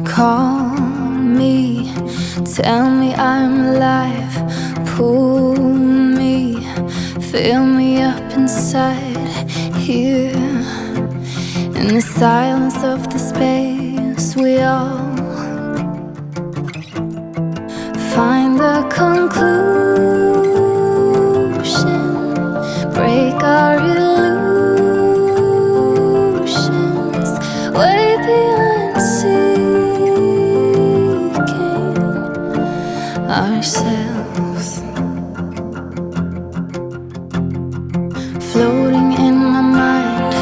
Call me, tell me I'm alive, pull me, fill me up inside. Here in the silence of the space, we all find the conclusion, break our illusions, way beyond seeking ourselves. Floating in my mind,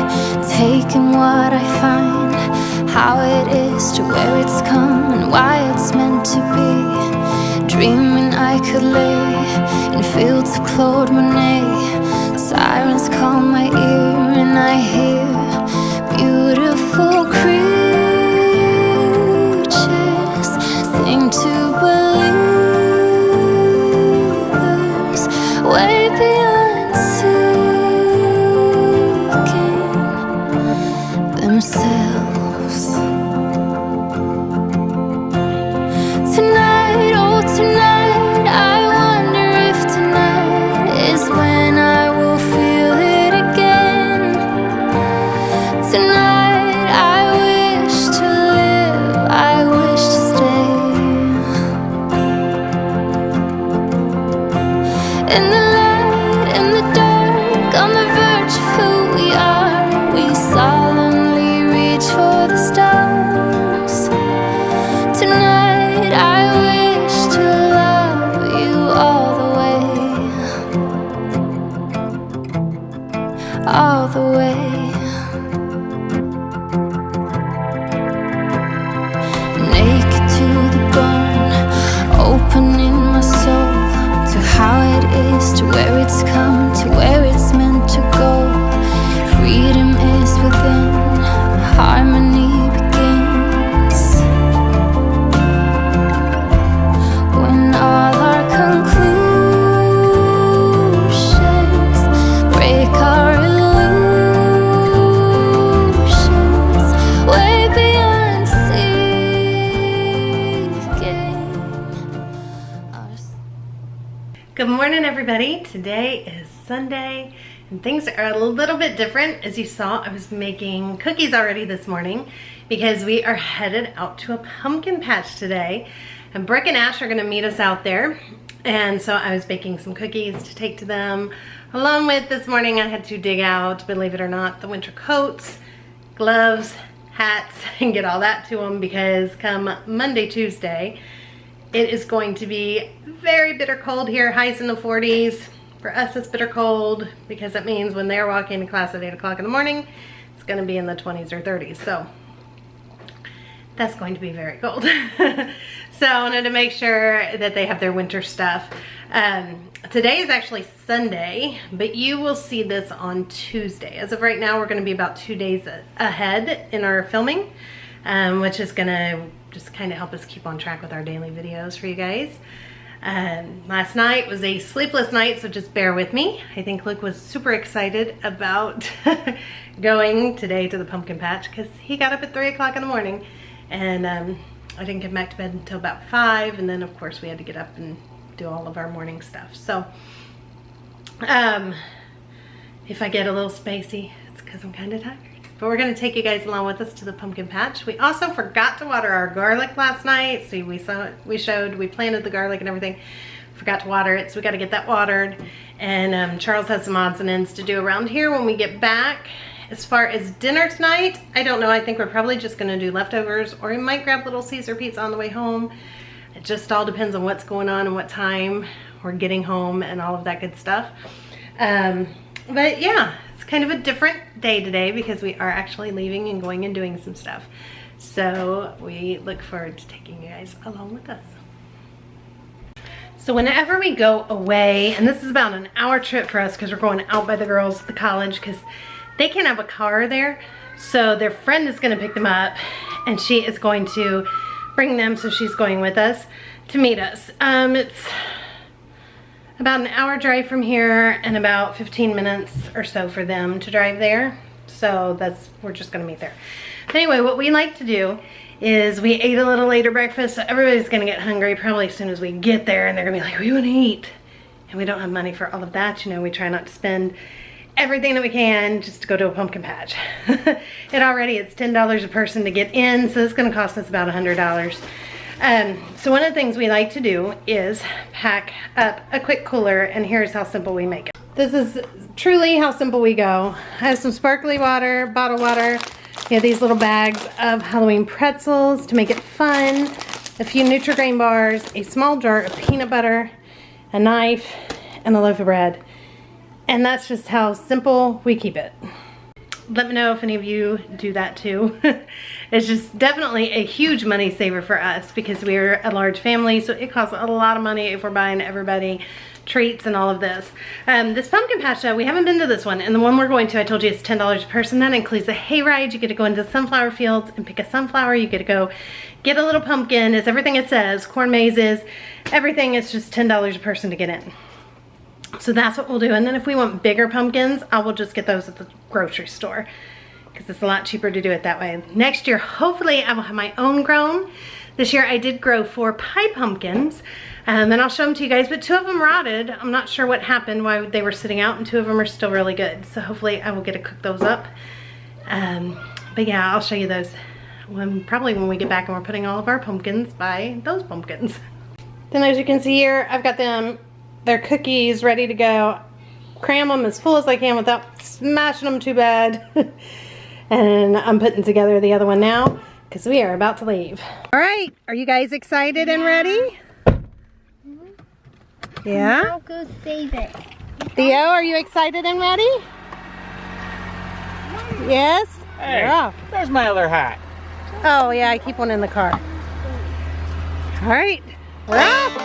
taking what I find, how it is to where it's come and why it's meant to be. Dreaming I could lay in fields of Claude Monet. Sirens call my ear and I hear beautiful creatures sing to believers, way beyond seeking themselves. Tonight, oh tonight, I wonder if tonight is when I will feel it again. Tonight, I wish to live, I wish to stay. In the light, in the dark, on the verge of who we are, we solemnly reach for the stars. Tonight, I wish to love you all the way, all the way. Naked to the bone, opening my soul to how it is, to where it's come, to where it's meant to go. Freedom is within, harmony begins. When all our conclusions break our illusions, way beyond seeking ourselves. Good morning, everybody. Today is Sunday and things are a little bit different. As you saw, I was making cookies already this morning because we are headed out to a pumpkin patch today, and Brooke and Ash are going to meet us out there. And so I was baking some cookies to take to them, along with this morning I had to dig out, believe it or not, the winter coats, gloves, hats, and get all that to them, because come Monday, Tuesday, it is going to be very bitter cold here, highs in the 40s. For us, it's bitter cold because that means when they're walking to class at 8 o'clock in the morning, it's going to be in the 20s or 30s. So that's going to be very cold. So I wanted to make sure that they have their winter stuff. Today is actually Sunday, but you will see this on Tuesday. As of right now, we're going to be about 2 days ahead in our filming, which is going to just kind of help us keep on track with our daily videos for you guys. Last night was a sleepless night, so just bear with me. I think Luke was super excited about going today to the pumpkin patch because he got up at 3 o'clock in the morning, and I didn't get back to bed until about 5, and then of course we had to get up and do all of our morning stuff. So if I get a little spacey, it's because I'm kind of tired. But we're going to take you guys along with us to the pumpkin patch. We also forgot to water our garlic last night. See, we planted the garlic and everything. Forgot to water it, so we got to get that watered. And Charles has some odds and ends to do around here when we get back. As far as dinner tonight, I don't know. I think we're probably just going to do leftovers, or we might grab Little Caesar pizza on the way home. It just all depends on what's going on and what time we're getting home and all of that good stuff. But yeah, it's kind of a different day today because we are actually leaving and going and doing some stuff. So we look forward to taking you guys along with us. So whenever we go away, and this is about an hour trip for us because we're going out by the girls at the college because they can't have a car there. So their friend is going to pick them up and she is going to bring them, so she's going with us to meet us. It's about an hour drive from here and about 15 minutes or so for them to drive there. So we're just gonna meet there. But anyway, what we like to do is we ate a little later breakfast, so everybody's gonna get hungry probably as soon as we get there, and they're gonna be like, we wanna eat. And we don't have money for all of that. You know, we try not to spend everything that we can just to go to a pumpkin patch. It's $10 a person to get in, so it's gonna cost us about $100. So one of the things we like to do is pack up a quick cooler, and here's how simple we make it. This is truly how simple we go. I have some sparkly water, bottled water. We have these little bags of Halloween pretzels to make it fun, a few Nutri-Grain bars, a small jar of peanut butter, a knife, and a loaf of bread. And that's just how simple we keep it. Let me know if any of you do that too. It's just definitely a huge money saver for us because we're a large family, so it costs a lot of money if we're buying everybody treats and all of this. This pumpkin patch though, we haven't been to this one, and the one we're going to, I told you, it's $10 a person. That includes a hayride. You get to go into sunflower fields and pick a sunflower. You get to go get a little pumpkin. It's everything it says, corn mazes, everything. It's just $10 a person to get in. So that's what we'll do. And then if we want bigger pumpkins, I will just get those at the grocery store because it's a lot cheaper to do it that way. Next year, hopefully I will have my own grown. This year I did grow 4 pie pumpkins, and I'll show them to you guys, but 2 of them rotted. I'm not sure what happened, why they were sitting out, and 2 of them are still really good. So hopefully I will get to cook those up. But yeah, I'll show you those probably when we get back and we're putting all of our pumpkins by those pumpkins. Then as you can see here, I've got their cookies ready to go. Cram them as full as I can without smashing them too bad. And I'm putting together the other one now because we are about to leave. All right, are you guys excited and ready? Yeah? I'll go save it. Theo, are you excited and ready? Yes? Hey, You're off. there's my other hat. Oh yeah, I keep one in the car. All right, we're off.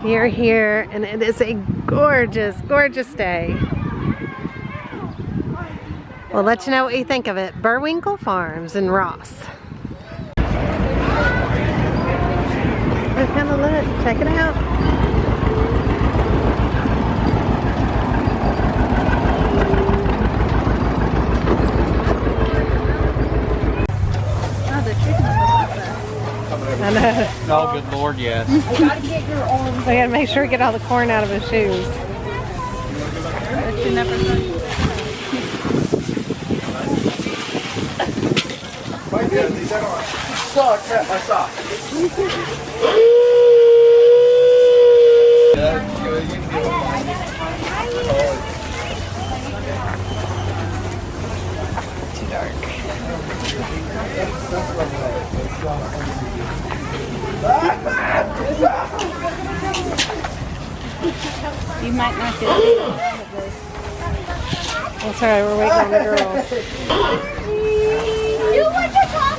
We are here, and it is a gorgeous, gorgeous day. We'll let you know what you think of it. Burwinkle Farms in Ross. Just kind of look, check it out. Oh, the chickens are there. I know. Oh, good Lord, yes. You gotta get your own. We gotta make sure we get all the corn out of his shoes. But you never know. Too dark. You might not get it. That's alright, we're waiting on the girls. You want to talk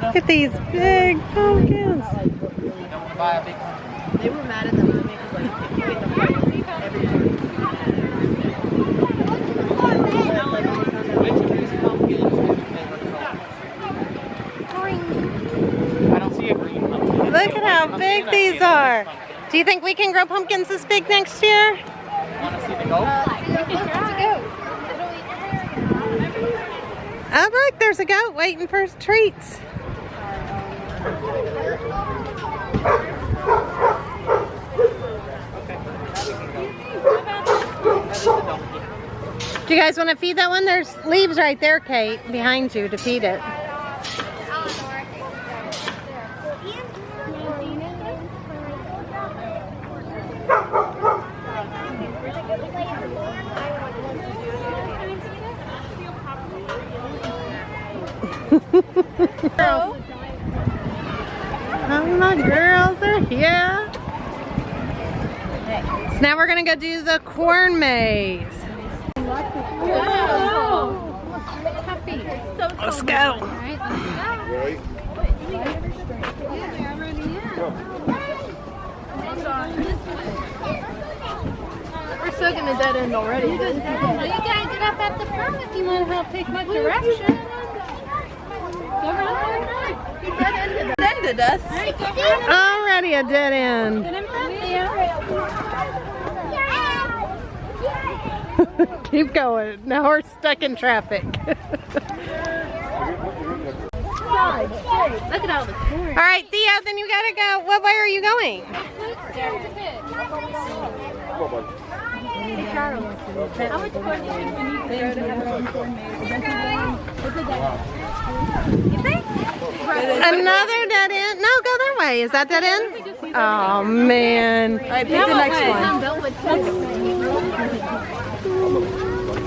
Look at these big pumpkins. I don't want to buy a big one. They were mad at the movie because like you get the fight every time. Which of these pumpkins is your favorite color? I don't see a green pumpkin. Look at how big these are. Do you think we can grow pumpkins this big next year? Want to see the goat? Oh look, there's a goat waiting for his treats. Do you guys want to feed that one? There's leaves right there, Kate, behind you to feed it. Yeah. So now we're gonna go do the corn maze. Wow. Let's go. We're stuck in the dead end already. Well, you gotta get up at the front if you want to help take my direction. Ended us. Already a dead end. Get in front there. Keep going. Now we're stuck in traffic. Look at all the corn. All right, Theo, then you gotta go. What way are you going? How much corn do you think we need to grow to have our own corn maze? You think? Another dead end? No, go that way. Is that dead end? Oh, man. Alright, pick the next one. Are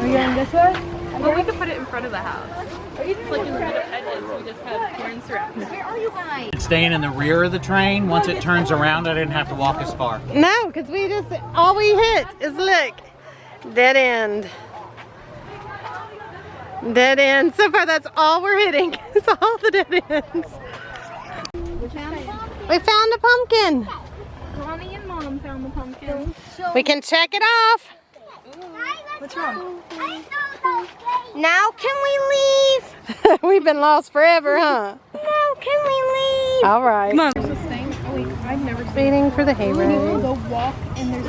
you going this way? Well, we could put it in front of the house. Like in the middle edges, we just have corn surrounded. Where are you guys? It's staying in the rear of the train. Once it turns around, I didn't have to walk as far. No, because all we hit is look. Dead end. Dead end. So far, that's all we're hitting. It's all the dead ends. We found a pumpkin. Mommy and Mom found the pumpkin. We can check it off. What's wrong? Now can we leave? We've been lost forever, huh? No, can we leave? All right. Come on. There's this thing. Oh wait, I've never seen. Waiting for the We need to hayride. go walk and there's.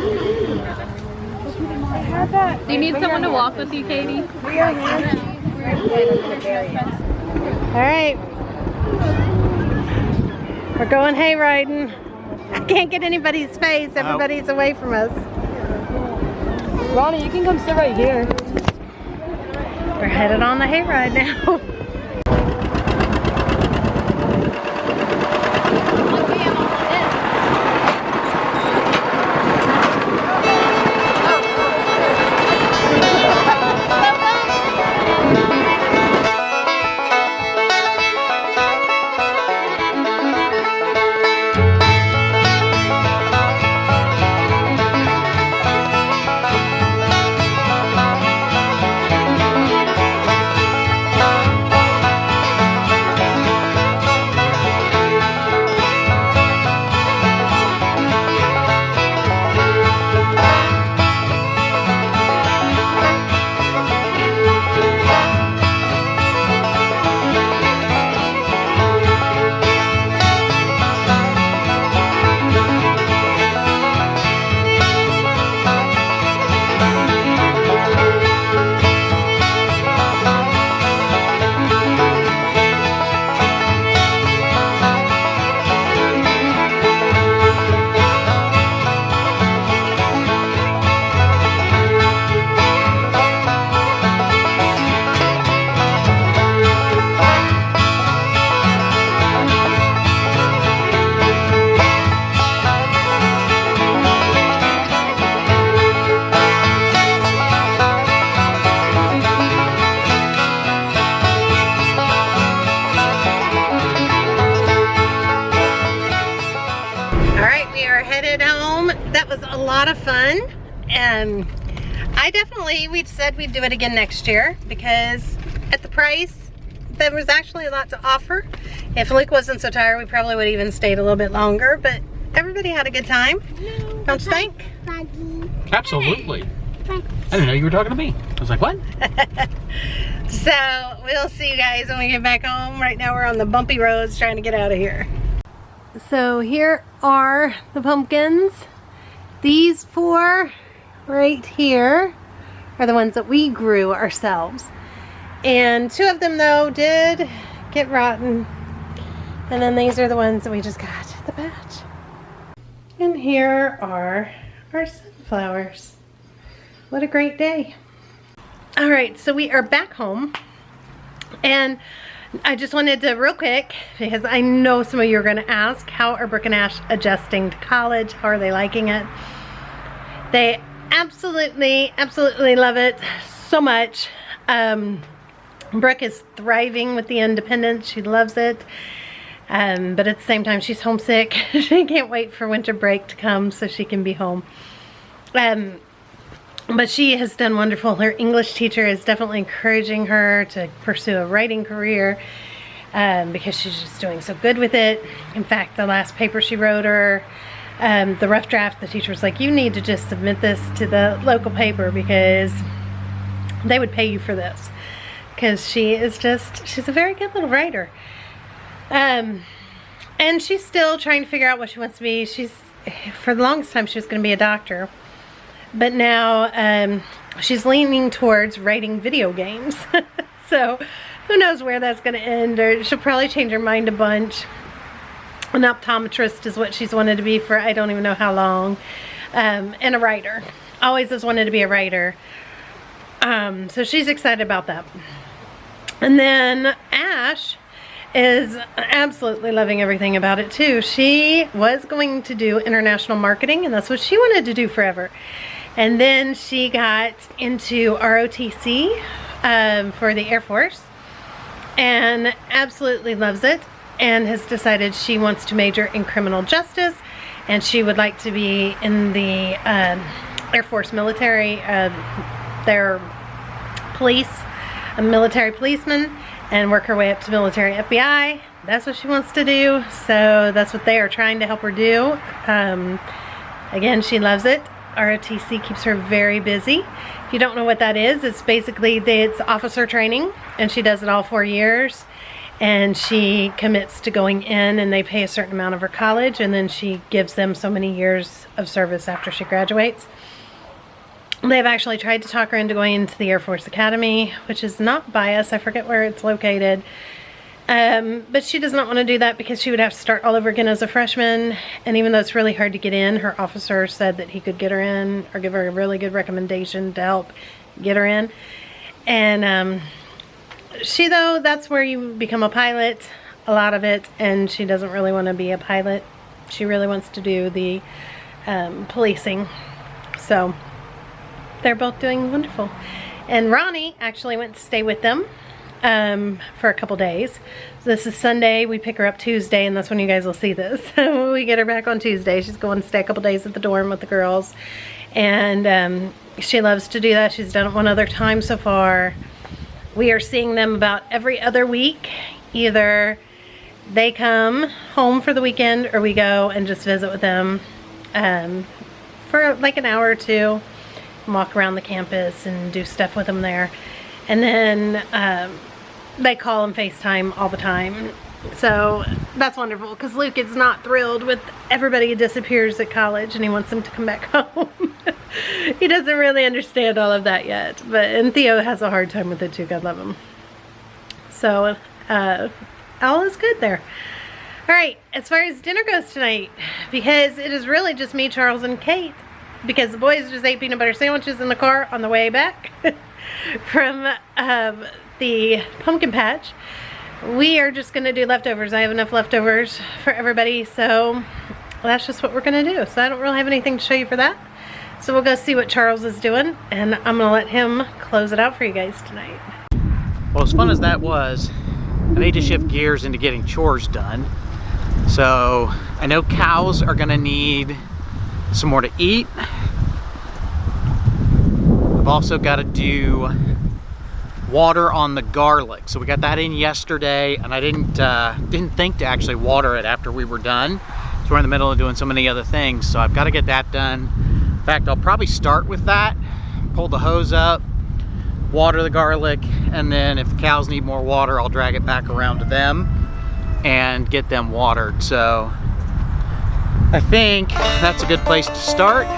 Do you need someone to walk with you, Katie? We are here. All right. We're going hayriding. I can't get anybody's face. Everybody's away from us. Ronnie, you can come sit right here. We're headed on the hayride now. A lot of fun, and we said we'd do it again next year because at the price there was actually a lot to offer. If Luke wasn't so tired, we probably would have even stayed a little bit longer, but everybody had a good time. Don't you think? Absolutely. I didn't know you were talking to me. I was like, what? So we'll see you guys when we get back home. Right now we're on the bumpy roads trying to get out of here. So here are the pumpkins. These 4 right here are the ones that we grew ourselves. And 2 of them though did get rotten. And then these are the ones that we just got at the batch. And here are our sunflowers. What a great day. All right, so we are back home. And I just wanted to real quick, because I know some of you are gonna ask, how are Brooke and Ash adjusting to college? How are they liking it? They absolutely love it so much. Brooke is thriving with the independence. She loves it. But at the same time, she's homesick. She can't wait for winter break to come so she can be home. But she has done wonderful. Her English teacher is definitely encouraging her to pursue a writing career because she's just doing so good with it. In fact, the last paper she wrote her, the rough draft, the teacher was like, you need to just submit this to the local paper because they would pay you for this. Because she's a very good little writer. And she's still trying to figure out what she wants to be. For the longest time, she was going to be a doctor. But now she's leaning towards writing video games. So who knows where that's going to end, or she'll probably change her mind a bunch. An optometrist is what she's wanted to be for I don't even know how long. And a writer. Always has wanted to be a writer. So she's excited about that. And then Ash is absolutely loving everything about it too. She was going to do international marketing, and that's what she wanted to do forever. And then she got into ROTC for the Air Force and absolutely loves it, and has decided she wants to major in criminal justice, and she would like to be in the Air Force military, their police, a military policeman, and work her way up to military FBI. That's what she wants to do, so that's what they are trying to help her do. Again, she loves it. ROTC keeps her very busy. If you don't know what that is, it's basically it's officer training, and she does it all 4 years, and she commits to going in, and they pay a certain amount of her college, and then she gives them so many years of service after she graduates. They've actually tried to talk her into going into the Air Force Academy, which is not by us. I forget where it's located. But she does not want to do that because she would have to start all over again as a freshman. And even though it's really hard to get in, her officer said that he could get her in or give her a really good recommendation to help get her in. And though, that's where you become a pilot, a lot of it. And she doesn't really want to be a pilot. She really wants to do the policing. So they're both doing wonderful. And Ronnie actually went to stay with them for a couple days. So this is Sunday. We pick her up Tuesday, and that's when you guys will see this. We get her back on Tuesday. She's going to stay a couple days at the dorm with the girls. And she loves to do that. She's done it one other time so far. We are seeing them about every other week. Either they come home for the weekend, or we go and just visit with them for like an hour or two. Walk around the campus and do stuff with them there. And then they call and FaceTime all the time. So that's wonderful, because Luke is not thrilled with everybody who disappears at college, and he wants them to come back home. He doesn't really understand all of that yet. And Theo has a hard time with it too, God love him. So all is good there. Alright, as far as dinner goes tonight, because it is really just me, Charles, and Kate, because the boys just ate peanut butter sandwiches in the car on the way back from the pumpkin patch. We are just going to do leftovers. I have enough leftovers for everybody, so that's just what we're going to do. So I don't really have anything to show you for that. So we'll go see what Charles is doing, and I'm going to let him close it out for you guys tonight. Well, as fun as that was, I need to shift gears into getting chores done. So I know cows are going to need some more to eat. I've also got to do water on the garlic. So we got that in yesterday, and I didn't think to actually water it after we were done. So we're in the middle of doing so many other things, so I've got to get that done. In fact, I'll probably start with that, pull the hose up, water the garlic, and then if the cows need more water, I'll drag it back around to them and get them watered. So I think that's a good place to start.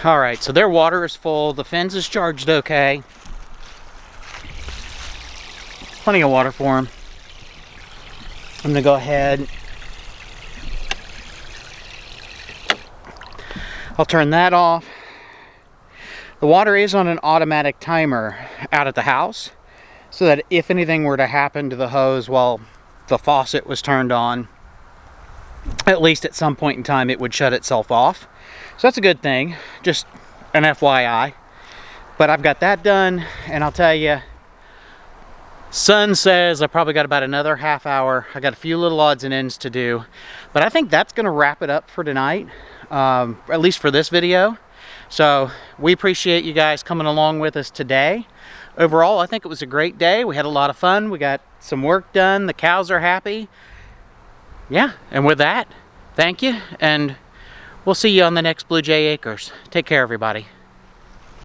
All right, so their water is full. The fins is charged okay. Plenty of water for them. I'm gonna go ahead. I'll turn that off. The water is on an automatic timer out at the house, so that if anything were to happen to the hose while the faucet was turned on, at least at some point in time it would shut itself off. So that's a good thing, just an FYI. But I've got that done, and I'll tell you, Sun says I probably got about another half hour. I got a few little odds and ends to do, but I think that's gonna wrap it up for tonight, at least for this video. So we appreciate you guys coming along with us today. Overall, I think it was a great day. We had a lot of fun. We got some work done. The cows are happy. Yeah, and with that, thank you, and we'll see you on the next Blue Jay Acres. Take care, everybody.